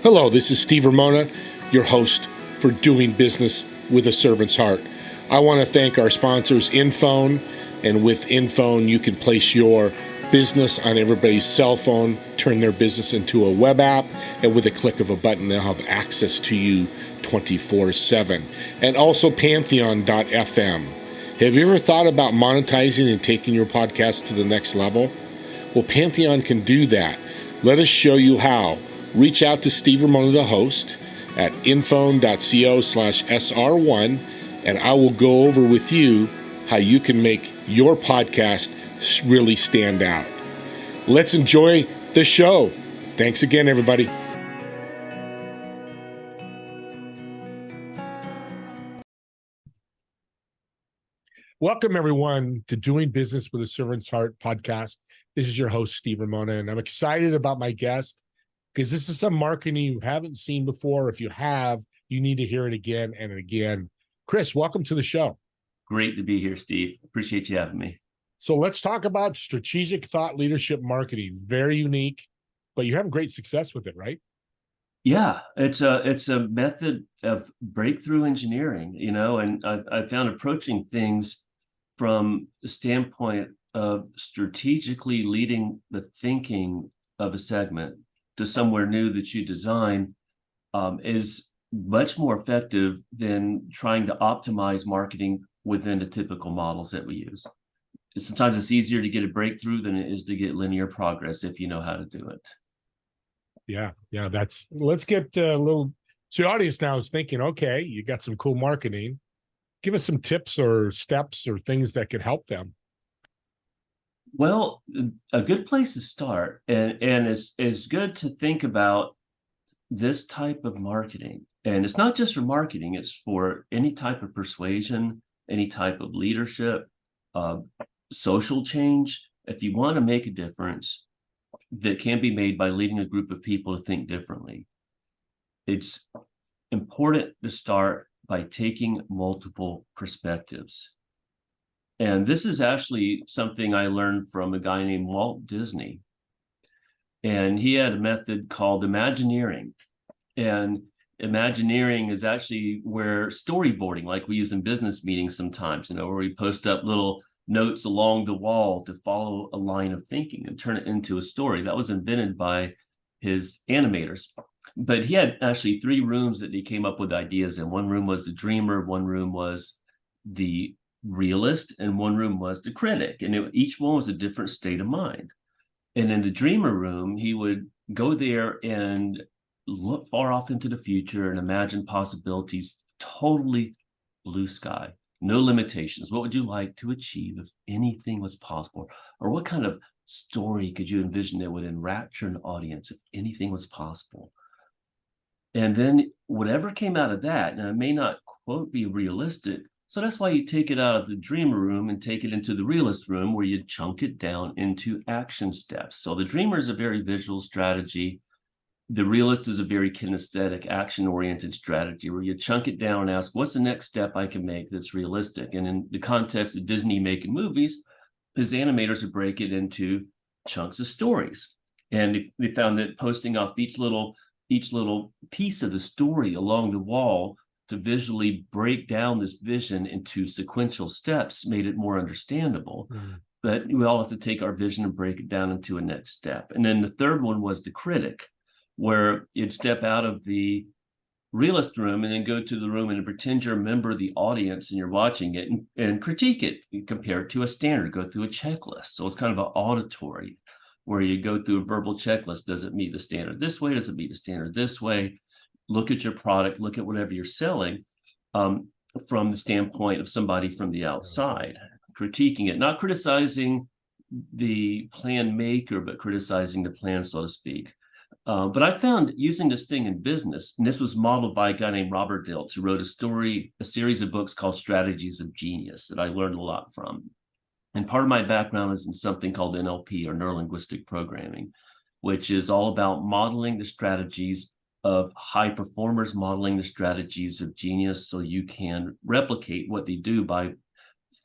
Hello, this is Steve Ramona, your host for Doing Business with a Servant's Heart. I want to thank our sponsors, InPhone, and with InPhone, you can place your business on everybody's cell phone, turn their business into a web app, and with a click of a button, they'll have access to you 24/7. And also Pantheon.fm. Have you ever thought about monetizing and taking your podcast to the next level? Well, Pantheon can do that. Let us show you how. Reach out to Steve Ramona, the host, at inphone.co/SR1, and I will go over with you how you can make your podcast really stand out. Let's enjoy the show. Thanks again, everybody. Welcome, everyone, to Doing Business with a Servant's Heart podcast. This is your host, Steve Ramona, and I'm excited about my guest because this is some marketing you haven't seen before. If you have, you need to hear it again and again. Chris, welcome to the show. Great to be here, Steve. Appreciate you having me. So let's talk about strategic thought leadership marketing. Very unique, but you have great success with it, right? Yeah, it's a method of breakthrough engineering, and I found approaching things from the standpoint of strategically leading the thinking of a segment to somewhere new that you design is much more effective than trying to optimize marketing within the typical models that we use. Sometimes it's easier to get a breakthrough than it is to get linear progress if you know how to do it. Yeah, let's get a little. So the audience now is thinking, okay, you got some cool marketing. Give us some tips or steps or things that could help them. Well, a good place to start, and it's good to think about this type of marketing. And it's not just for marketing, it's for any type of persuasion, any type of leadership, social change. If you want to make a difference that can be made by leading a group of people to think differently, it's important to start by taking multiple perspectives. And this is actually something I learned from a guy named Walt Disney. And he had a method called Imagineering. And Imagineering is actually where storyboarding, like we use in business meetings sometimes, where we post up little notes along the wall to follow a line of thinking and turn it into a story. That was invented by his animators. But he had actually 3 rooms that he came up with ideas in. One room was the dreamer, one room was the realist, and one room was the critic. And each one was a different state of mind. And in the dreamer room, he would go there and look far off into the future and imagine possibilities, totally blue sky, no limitations. What would you like to achieve if anything was possible? Or what kind of story could you envision that would enrapture an audience if anything was possible? And then whatever came out of that, now it may not, quote, be realistic. So that's why you take it out of the dreamer room and take it into the realist room, where you chunk it down into action steps. So the dreamer is a very visual strategy. The realist is a very kinesthetic, action-oriented strategy, where you chunk it down and ask, what's the next step I can make that's realistic? And in the context of Disney making movies, his animators would break it into chunks of stories. And they found that posting off each little piece of the story along the wall to visually break down this vision into sequential steps made it more understandable. But we all have to take our vision and break it down into a next step. And then the third one was the critic, where you'd step out of the realist room and then go to the room and pretend you're a member of the audience and you're watching it and critique it, compare it to a standard, go through a checklist. So it's kind of an auditory, where you go through a verbal checklist. Does it meet the standard this way? Does it meet the standard this way? Look at your product, look at whatever you're selling from the standpoint of somebody from the outside, critiquing it, not criticizing the plan maker, but criticizing the plan, so to speak. But I found using this thing in business, and this was modeled by a guy named Robert Dilts, who wrote a series of books called Strategies of Genius that I learned a lot from. And part of my background is in something called NLP, or neuro-linguistic programming, which is all about modeling the strategies of high performers, modeling the strategies of genius, so you can replicate what they do by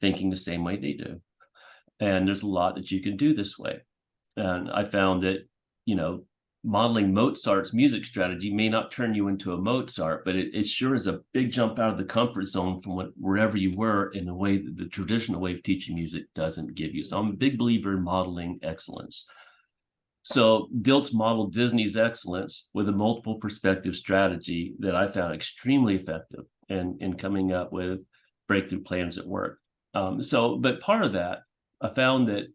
thinking the same way they do. And there's a lot that you can do this way. And I found that, modeling Mozart's music strategy may not turn you into a Mozart, but it sure is a big jump out of the comfort zone from wherever you were in a way that the traditional way of teaching music doesn't give you. So I'm a big believer in modeling excellence. So Dilts modeled Disney's excellence with a multiple perspective strategy that I found extremely effective in coming up with breakthrough plans at work. But part of that, I found that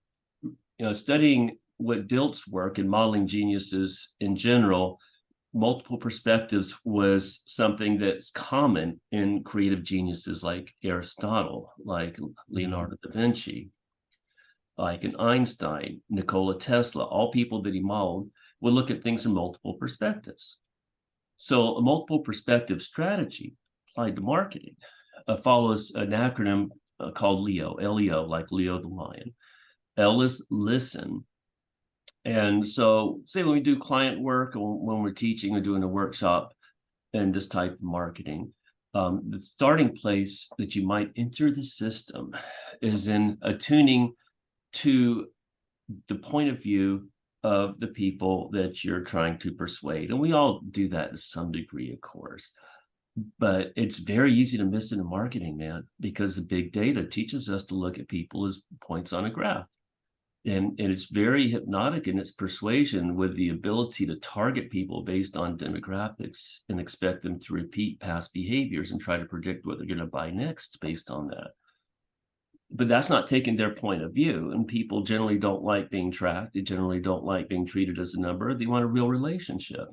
studying what Dilts work and modeling geniuses in general, multiple perspectives was something that's common in creative geniuses like Aristotle, like Leonardo da Vinci, like an Einstein, Nikola Tesla, all people that he modeled would look at things from multiple perspectives. So a multiple perspective strategy applied to marketing follows an acronym called LEO, L-E-O, like Leo the lion. L is listen. And so say when we do client work or when we're teaching or doing a workshop and this type of marketing, the starting place that you might enter the system is in attuning to the point of view of the people that you're trying to persuade. And we all do that to some degree, of course. But it's very easy to miss it in marketing, man, because the big data teaches us to look at people as points on a graph. And it's very hypnotic in its persuasion with the ability to target people based on demographics and expect them to repeat past behaviors and try to predict what they're going to buy next based on that. But that's not taking their point of view. And people generally don't like being tracked. They generally don't like being treated as a number. They want a real relationship.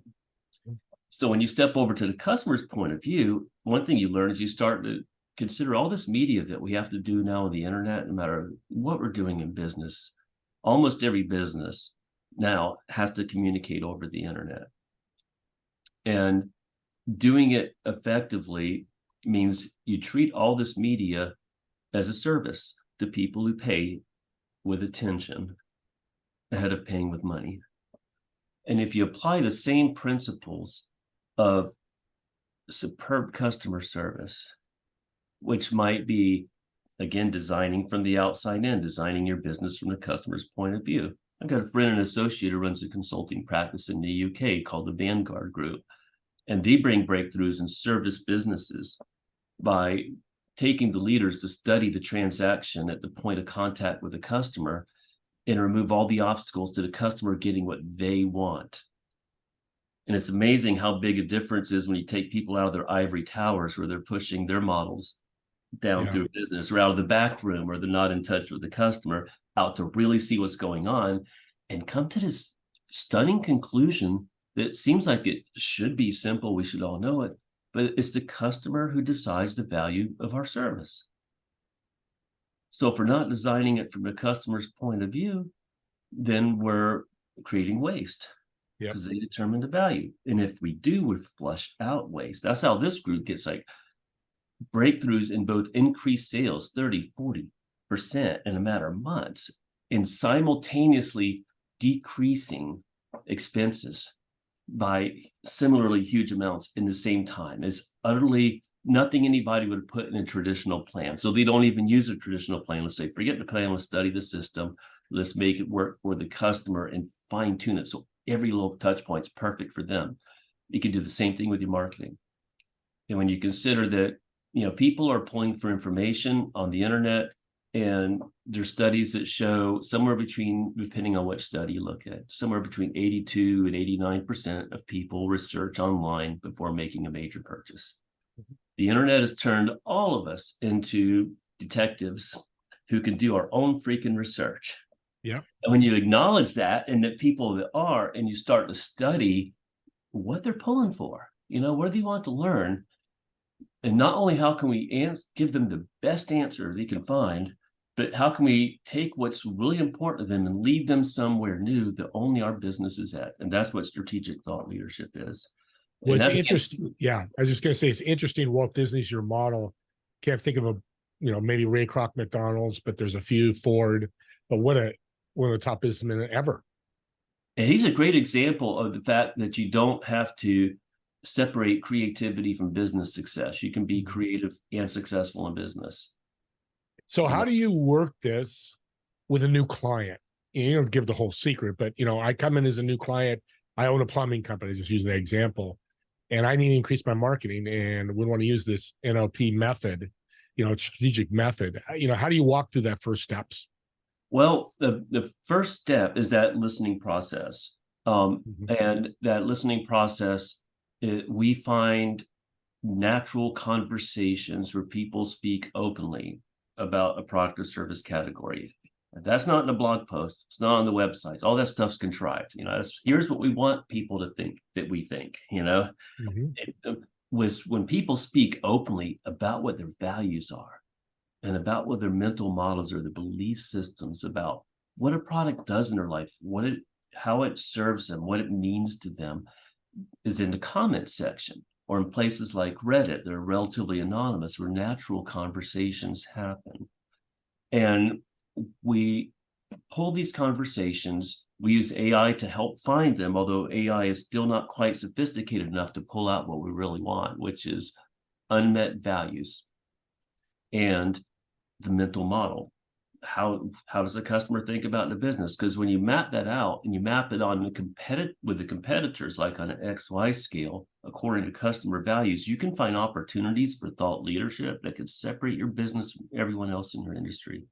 So when you step over to the customer's point of view, one thing you learn is you start to consider all this media that we have to do now on the internet, no matter what we're doing in business. Almost every business now has to communicate over the internet. And doing it effectively means you treat all this media as a service to people who pay with attention ahead of paying with money. And if you apply the same principles of superb customer service, which might be, again, designing from the outside in, designing your business from the customer's point of view. I've got a friend and associate who runs a consulting practice in the UK called the Vanguard Group, and they bring breakthroughs in service businesses by taking the leaders to study the transaction at the point of contact with the customer and remove all the obstacles to the customer getting what they want. And it's amazing how big a difference is when you take people out of their ivory towers where they're pushing their models down through business, or out of the back room, or they're not in touch with the customer, out to really see what's going on and come to this stunning conclusion that seems like it should be simple. We should all know it, but it's the customer who decides the value of our service. So if we're not designing it from the customer's point of view, then we're creating waste because they determine the value. And if we do, we flush out waste. That's how this group gets like breakthroughs in both increased sales, 30-40% in a matter of months, and simultaneously decreasing expenses by similarly huge amounts in the same time. Is utterly nothing anybody would put in a traditional plan. So they don't even use a traditional plan. Let's say, forget the plan, let's study the system, let's make it work for the customer and fine tune it so every little touch point is perfect for them. You can do the same thing with your marketing. And when you consider that, people are pulling for information on the internet, and there's studies that show somewhere between, depending on which study you look at, somewhere between 82 and 89% of people research online before making a major purchase. The internet has turned all of us into detectives who can do our own freaking research. Yeah. And when you acknowledge that, and that people that are, and you start to study what they're pulling for, what do they want to learn? And not only how can we give them the best answer they can find, but how can we take what's really important to them and lead them somewhere new that only our business is at? And that's what strategic thought leadership is. Well, it's interesting. Yeah, I was just going to say, it's interesting. Walt Disney's your model. Can't think of maybe Ray Kroc McDonald's, but there's a few, Ford. But one of the top businessmen ever. And he's a great example of the fact that you don't have to separate creativity from business success. You can be creative and successful in business. So how do you work this with a new client? You don't give the whole secret, but I come in as a new client. I own a plumbing company, just using an example, and I need to increase my marketing, and we want to use this NLP method, strategic method. How do you walk through that first steps? Well, the first step is that listening process. Mhm. And that listening process, we find natural conversations where people speak openly about a product or service category. That's not in a blog post. It's not on the websites. All that stuff's contrived. Here's what we want people to think that we think. Mhm. It was when people speak openly about what their values are and about what their mental models or the belief systems about what a product does in their life, how it serves them, what it means to them, is in the comment section or in places like Reddit that are relatively anonymous, where natural conversations happen. And we pull these conversations. We use AI to help find them, although AI is still not quite sophisticated enough to pull out what we really want, which is unmet values and the mental model. How does the customer think about the business? Because when you map that out and you map it on with the competitors, like on an XY scale, according to customer values, you can find opportunities for thought leadership that could separate your business from everyone else in your industry.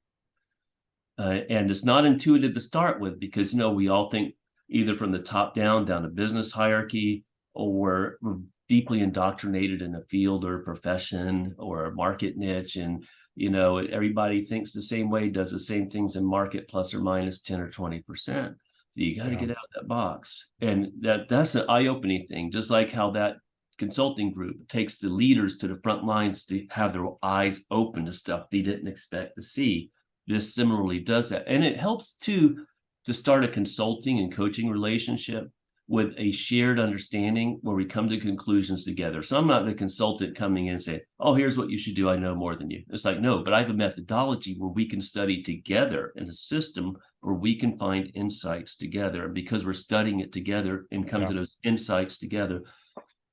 And it's not intuitive to start with, because we all think either from the top down a business hierarchy, or we're deeply indoctrinated in a field or a profession or a market niche, and everybody thinks the same way, does the same things in market, plus or minus 10 or 20%. So you got to Yeah. get out of that box. And that's an eye-opening thing, just like how that consulting group takes the leaders to the front lines to have their eyes open to stuff they didn't expect to see. This similarly does that. And it helps to start a consulting and coaching relationship with a shared understanding where we come to conclusions together. So I'm not the consultant coming in and saying, oh, here's what you should do. I know more than you. It's like, no, but I have a methodology where we can study together, in a system where we can find insights together. And because we're studying it together and come to those insights together.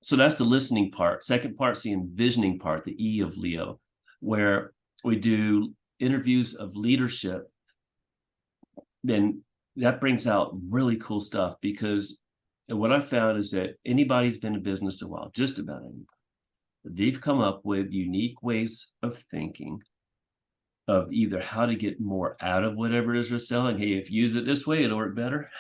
So that's the listening part. Second part's the envisioning part, the E of Leo, where we do interviews of leadership. Then that brings out really cool stuff, because what I found is that anybody's been in business a while, just about anybody, they've come up with unique ways of thinking of either how to get more out of whatever it is they're selling. Hey, if you use it this way, it'll work better,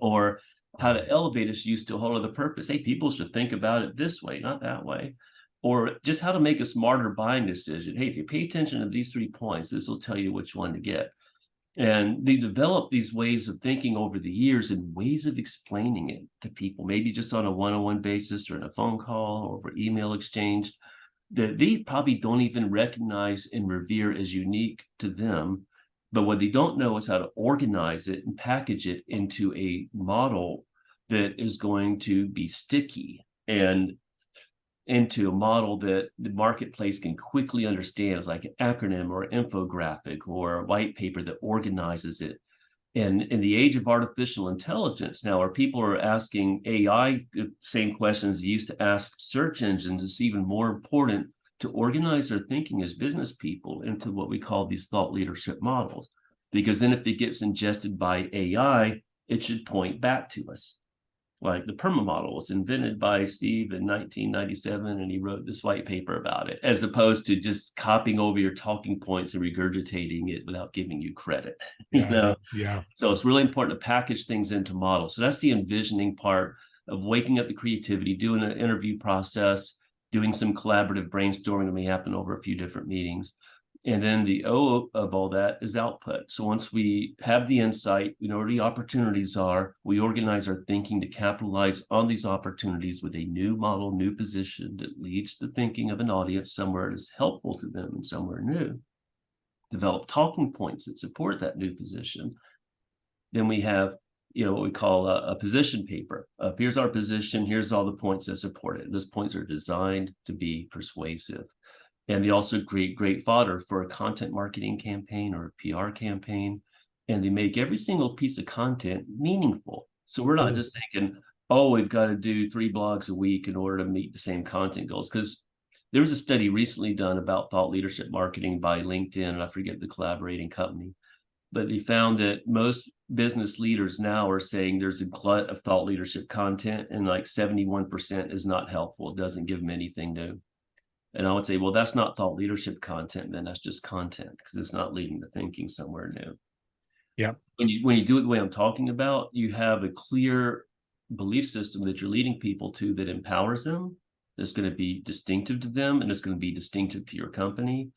or how to elevate its use to a whole other purpose. Hey, people should think about it this way, not that way. Or just how to make a smarter buying decision. Hey, if you pay attention to these 3 points, this will tell you which one to get. And they develop these ways of thinking over the years and ways of explaining it to people, maybe just on a one-on-one basis or in a phone call or over email exchange, that they probably don't even recognize and revere as unique to them. But what they don't know is how to organize it and package it into a model that is going to be sticky, and into a model that the marketplace can quickly understand, as like an acronym or an infographic or a white paper that organizes it. And in the age of artificial intelligence now, where people are asking AI the same questions they used to ask search engines, it's even more important to organize their thinking as business people into what we call these thought leadership models. Because then if it gets ingested by AI, it should point back to us. Like the PERMA model was invented by Steve in 1997, and he wrote this white paper about it, as opposed to just copying over your talking points and regurgitating it without giving you credit. Yeah. So it's really important to package things into models. So that's the envisioning part of waking up the creativity, doing an interview process, doing some collaborative brainstorming that may happen over a few different meetings. And then the O of all that is output. So once we have the insight, we know where the opportunities are, we organize our thinking to capitalize on these opportunities with a new model, new position that leads the thinking of an audience somewhere is helpful to them and somewhere new. Develop talking points that support that new position. Then we have what we call a position paper. Here's our position, here's all the points that support it. Those points are designed to be persuasive. And they also create great fodder for a content marketing campaign or a PR campaign. And they make every single piece of content meaningful. So we're not just thinking, oh, we've got to do 3 blogs a week in order to meet the same content goals. Because there was a study recently done about thought leadership marketing by LinkedIn, and I forget the collaborating company. but they found that most business leaders now are saying there's a glut of thought leadership content, and like 71% is not helpful. It doesn't give them anything new. And I would say, well, that's not thought leadership content, then that's just content, because it's not leading to thinking somewhere new. Yeah. When you do it the way I'm talking about, you have a clear belief system that you're leading people to that empowers them, that's going to be distinctive to them, and it's going to be distinctive to your company.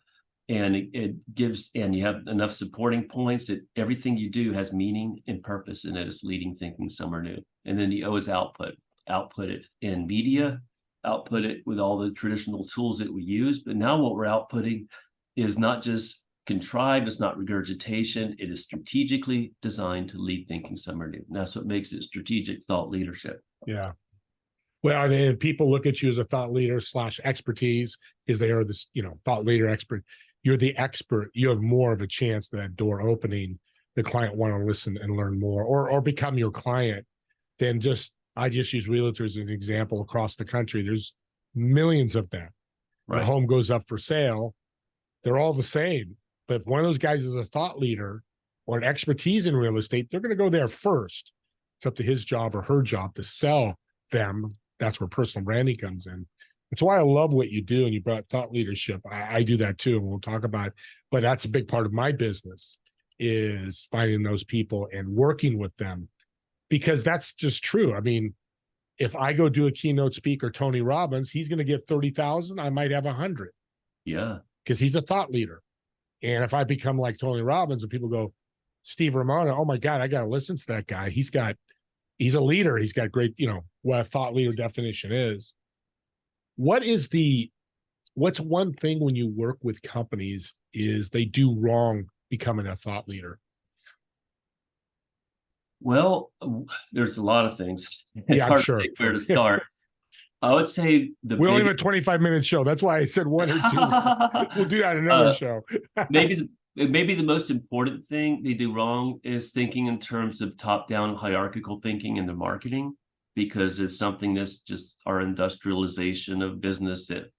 And it gives, and you have enough supporting points that everything you do has meaning and purpose, and that it's leading thinking somewhere new. And then the O is output it in media, output it with all the traditional tools that we use. But now what we're outputting is not just contrived, it's not regurgitation, it is strategically designed to lead thinking somewhere new. And that's what makes it strategic thought leadership. Yeah. Well, I mean, people look at you as a thought leader / expertise, because they are this, thought leader expert. You're the expert. You have more of a chance that door opening, the client want to listen and learn more, or become your client, than I just use realtors as an example across the country. There's millions of them. Right. The home goes up for sale. They're all the same. But if one of those guys is a thought leader or an expertise in real estate, they're going to go there first. It's up to his job or her job to sell them. That's where personal branding comes in. That's why I love what you do. And you brought thought leadership. I do that too, and we'll talk about it. But that's a big part of my business, is finding those people and working with them, because that's just true. I mean, if I go do a keynote speaker, Tony Robbins, he's going to get 30,000. I might have 100. Yeah. Because he's a thought leader. And if I become like Tony Robbins and people go, Steve Ramona, oh my God, I got to listen to that guy. He's a leader. He's got great, what a thought leader definition is. What's one thing when you work with companies is they do wrong becoming a thought leader? Well, there's a lot of things. It's hard to think where to start. I would say we only have a 25-minute show. That's why I said one or two. We'll do that another show. maybe the most important thing they do wrong is thinking in terms of top-down hierarchical thinking in the marketing, because it's something that's just our industrialization of business that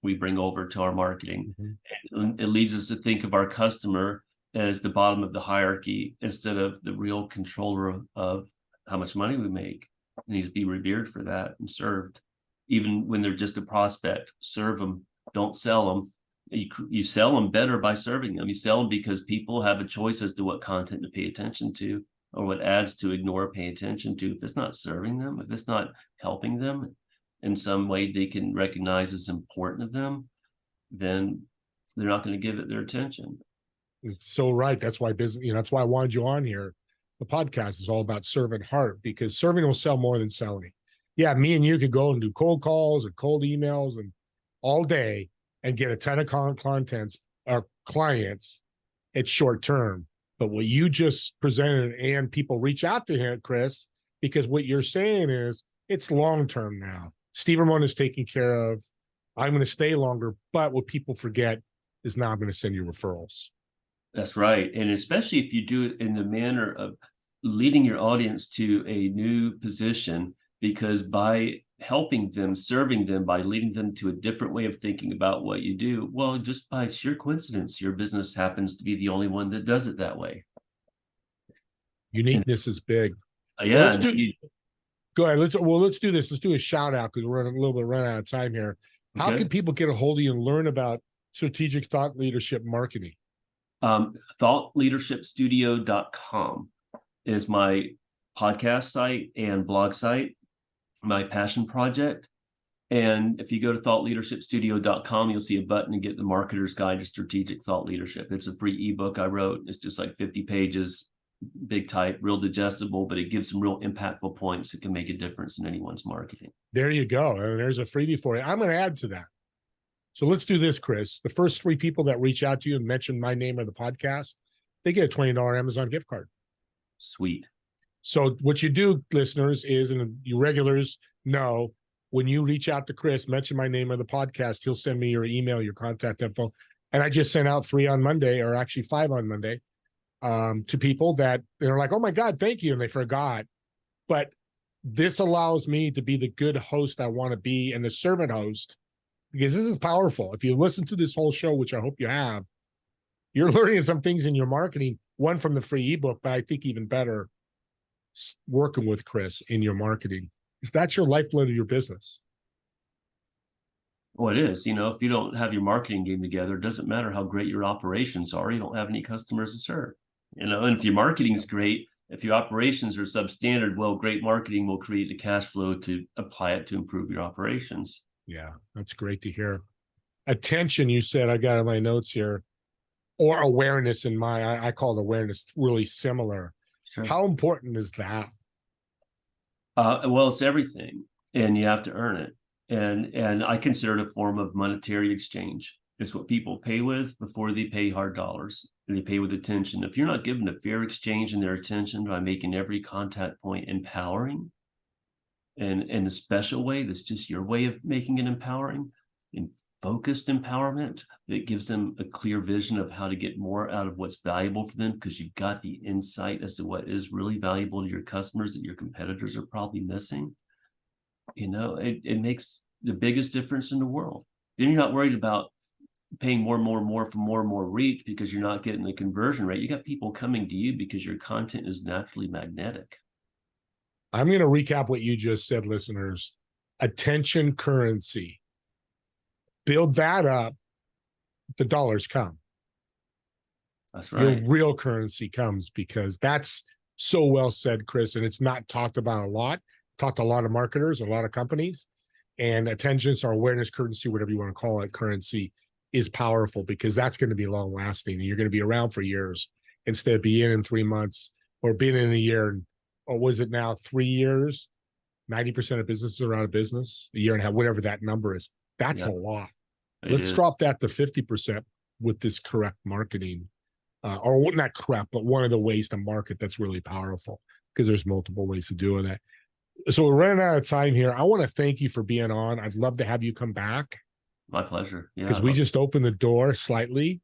we bring over to our marketing. Mm-hmm. And it leads us to think of our customer as the bottom of the hierarchy instead of the real controller of how much money we make. It needs to be revered for that and served. Even when they're just a prospect, serve them, don't sell them. You sell them better by serving them. You sell them because people have a choice as to what content to pay attention to, or what ads to ignore or pay attention to. If it's not serving them, if it's not helping them in some way they can recognize as important to them, then they're not going to give it their attention. It's so right. That's why business, that's why I wanted you on here. The podcast is all about servant heart, because serving will sell more than selling. Yeah, me and you could go and do cold calls or cold emails and all day and get a ton of clients at short term. But what you just presented, and people reach out to him, Chris, because what you're saying is it's long term now. Steve Ramona is taking care of. I'm going to stay longer, but what people forget is now I'm going to send you referrals. That's right. And especially if you do it in the manner of leading your audience to a new position, because by helping them, serving them, by leading them to a different way of thinking about what you do, well, just by sheer coincidence, your business happens to be the only one that does it that way. Uniqueness is big. Yeah. Go ahead. Let's do this. Let's do a shout out, because we're running out of time here. How can people get a hold of you and learn about strategic thought leadership marketing? Thoughtleadershipstudio.com is my podcast site and blog site, my passion project. And if you go to thoughtleadershipstudio.com, you'll see a button to get the Marketer's Guide to Strategic Thought Leadership. It's a free ebook I wrote. It's just like 50 pages, big type, real digestible, but it gives some real impactful points that can make a difference in anyone's marketing. There you go. And there's a freebie for you. I'm going to add to that. So let's do this, Chris. The first 3 people that reach out to you and mention my name or the podcast, they get a $20 Amazon gift card. Sweet. So what you do, listeners, is, and you regulars know, when you reach out to Chris, mention my name or the podcast, he'll send me your email, your contact info. And I just sent out 3 on Monday, or actually 5 on Monday, to people that they're like, oh my God, thank you. And they forgot. But this allows me to be the good host I want to be, and the servant host, because this is powerful. If you listen to this whole show, which I hope you have, You're learning some things in your marketing, one from the free ebook, but I think even better, working with Chris in your marketing, because that's your lifeblood of your business. Well, it is. If you don't have your marketing game together, it doesn't matter how great your operations are. You don't have any customers to serve. And if your marketing's great, if your operations are substandard, well, great marketing will create the cash flow to apply it to improve your operations. Yeah, that's great to hear. Attention, you said, I got in my notes here, or awareness in I call it awareness, really similar. Sure. How important is that? Well, it's everything, and you have to earn it. And I consider it a form of monetary exchange. It's what people pay with before they pay hard dollars. And they pay with attention. If you're not given a fair exchange in their attention by making every contact point empowering, and in a special way that's just your way of making it empowering, and focused empowerment that gives them a clear vision of how to get more out of what's valuable for them, because you've got the insight as to what is really valuable to your customers that your competitors are probably missing. It makes the biggest difference in the world. Then you're not worried about paying more for more and more reach because you're not getting the conversion rate. You got people coming to you because your content is naturally magnetic. I'm going to recap what you just said, listeners. Attention currency. Build that up, the dollars come. That's right. Your real currency comes, because that's so well said, Chris, and it's not talked about a lot. Talked to a lot of marketers, a lot of companies, and attention or awareness currency, whatever you want to call it, currency is powerful, because that's going to be long lasting, and you're going to be around for years instead of being in 3 months or being in a year. Or was it now 3 years? 90% of businesses are out of business, a year and a half, whatever that number is. That's a lot. Let's drop that to 50% with this correct marketing, or not correct, but one of the ways to market that's really powerful, because there's multiple ways to do that. So we're running out of time here. I want to thank you for being on. I'd love to have you come back. My pleasure. Yeah, because we just opened the door slightly,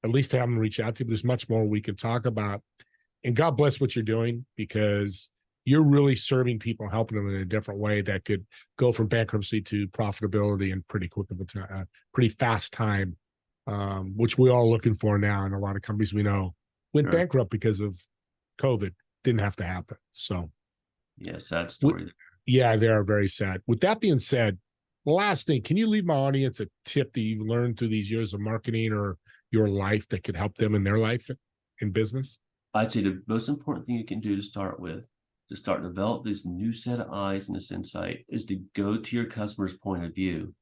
at least to have them reach out to you. There's much more we could talk about. And God bless what you're doing, because you're really serving people, helping them in a different way that could go from bankruptcy to profitability in pretty quick of a time, pretty fast time, which we're all looking for now. And a lot of companies we know went bankrupt because of COVID. Didn't have to happen. So, yeah, sad story. Yeah, they are very sad. With that being said, the last thing, can you leave my audience a tip that you've learned through these years of marketing or your life that could help them in their life in business? I'd say the most important thing you can do to start to develop this new set of eyes and this insight, is to go to your customer's point of view,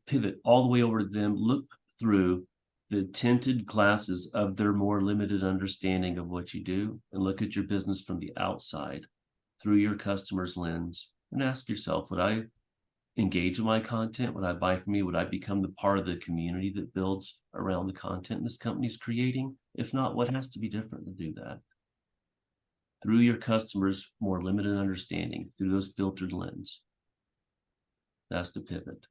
pivot all the way over to them, look through the tinted glasses of their more limited understanding of what you do, and look at your business from the outside through your customer's lens, and ask yourself, would I engage with my content? Would I buy from me? Would I become the part of the community that builds around the content this company's creating? If not, what has to be different to do that? Through your customers' more limited understanding, through those filtered lens. That's the pivot.